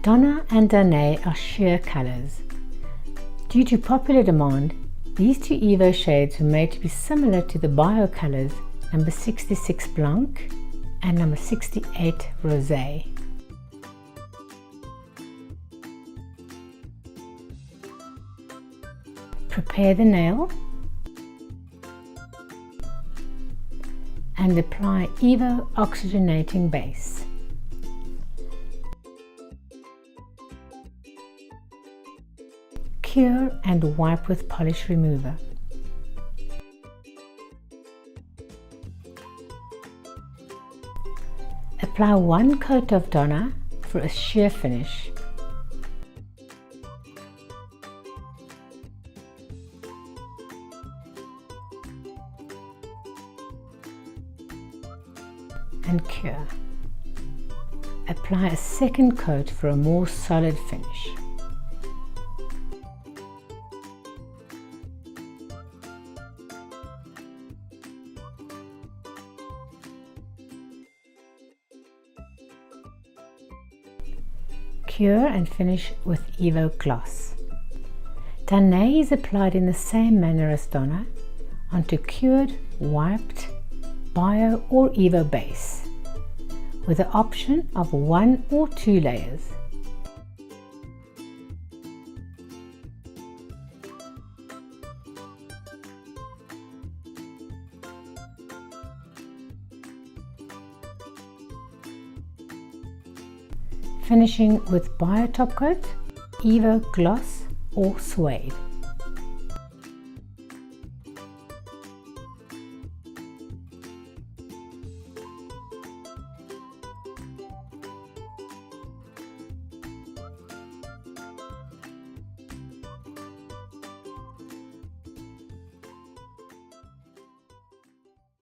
Donna and Danè are sheer colours. Due to popular demand, these two Evo shades were made to be similar to the bio colours number 66 Blanc and number 68 Rosé. Prepare the nail and apply Evo oxygenating base. Cure and wipe with polish remover. Apply one coat of Donna for a sheer finish. And cure. Apply a second coat for a more solid finish. Cure and finish with Evo Gloss. Danè is applied in the same manner as Donna onto cured, wiped, bio or Evo base with the option of 1 or 2 layers. Finishing with bio top coat, Evo Gloss or Suede.